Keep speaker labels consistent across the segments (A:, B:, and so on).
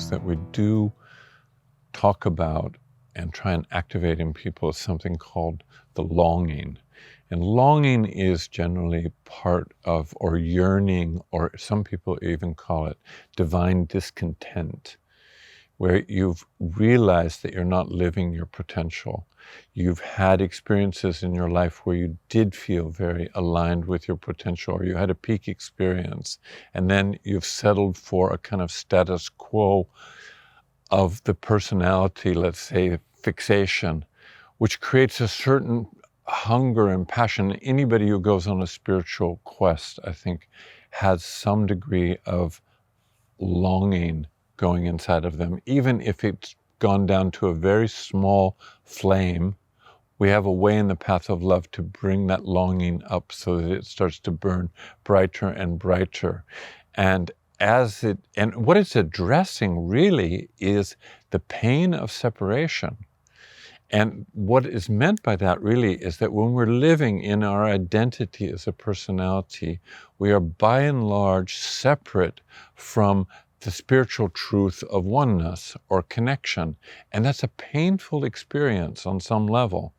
A: process that we do talk about and try and activate in people is something called the longing. And longing is generally part of, or yearning, or some people even call it divine discontent, where you've realized that you're not living your potential. You've had experiences in your life where you did feel very aligned with your potential, or you had a peak experience, and then you've settled for a kind of status quo of the personality, let's say fixation, which creates a certain hunger and passion. Anybody who goes on a spiritual quest, I think, has some degree of longing going inside of them. Even if it's gone down to a very small flame, we have a way in the path of love to bring that longing up so that it starts to burn brighter and brighter. And what it's addressing really is the pain of separation. And what is meant by that really is that when we're living in our identity as a personality, we are by and large separate from the spiritual truth of oneness or connection. And that's a painful experience on some level.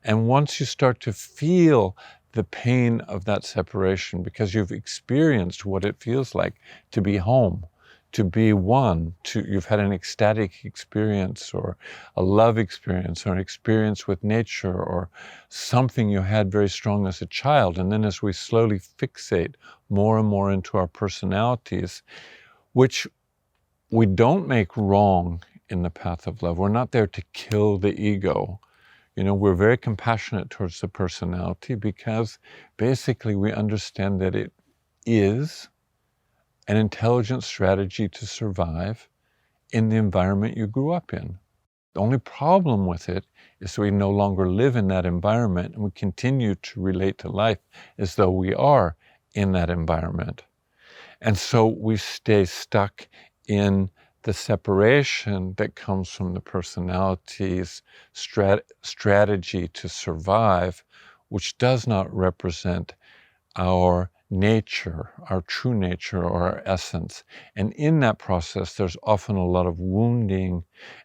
A: And once you start to feel the pain of that separation, because you've experienced what it feels like to be home, to be one, you've had an ecstatic experience or a love experience or an experience with nature or something you had very strong as a child. And then as we slowly fixate more and more into our personalities, which we don't make wrong in the path of love. We're not there to kill the ego. We're very compassionate towards the personality because basically we understand that it is an intelligent strategy to survive in the environment you grew up in. The only problem with it is we no longer live in that environment and we continue to relate to life as though we are in that environment. And so we stay stuck in the separation that comes from the personality's strategy to survive, which does not represent our nature, our true nature or our essence. And in that process, there's often a lot of wounding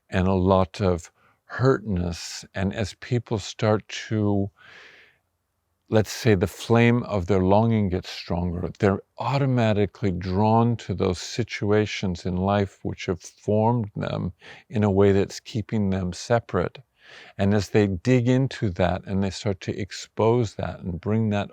A: and a lot of hurtness. And as people start to, let's say, the flame of their longing gets stronger, they're automatically drawn to those situations in life which have formed them in a way that's keeping them separate. And as they dig into that and they start to expose that and bring that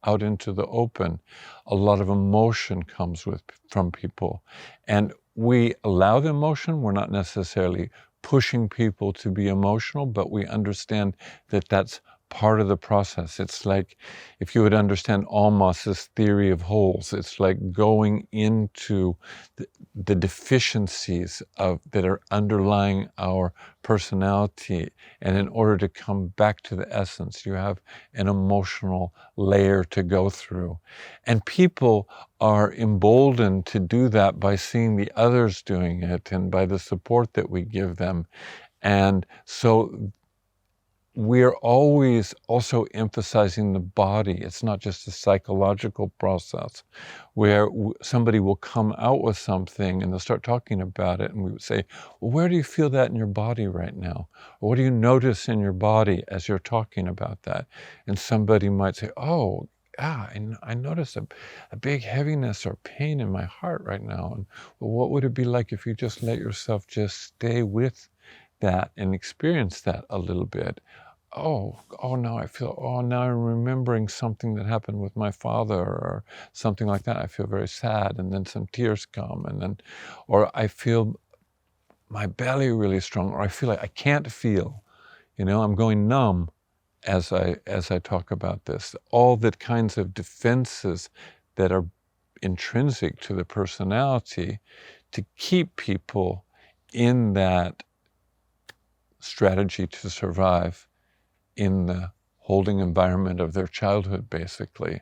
A: out into the open, a lot of emotion comes from people. And we allow the emotion. We're not necessarily pushing people to be emotional, but we understand that that's part of the process. It's like, if you would understand Almas's theory of wholes, it's like going into the deficiencies that are underlying our personality. And in order to come back to the essence, you have an emotional layer to go through. And people are emboldened to do that by seeing the others doing it and by the support that we give them. And so we're always also emphasizing the body. It's not just a psychological process where somebody will come out with something and they'll start talking about it, and we would say, well, where do you feel that in your body right now? Or what do you notice in your body as you're talking about that? And somebody might say, oh, yeah, I notice a big heaviness or pain in my heart right now. And well, what would it be like if you just let yourself just stay with that and experience that a little bit? Now I'm remembering something that happened with my father or something like that. I feel very sad, and then some tears come, or I feel my belly really strong, or I feel like I can't feel, I'm going numb as I talk about this. All the kinds of defenses that are intrinsic to the personality to keep people in that strategy to survive in the holding environment of their childhood, basically.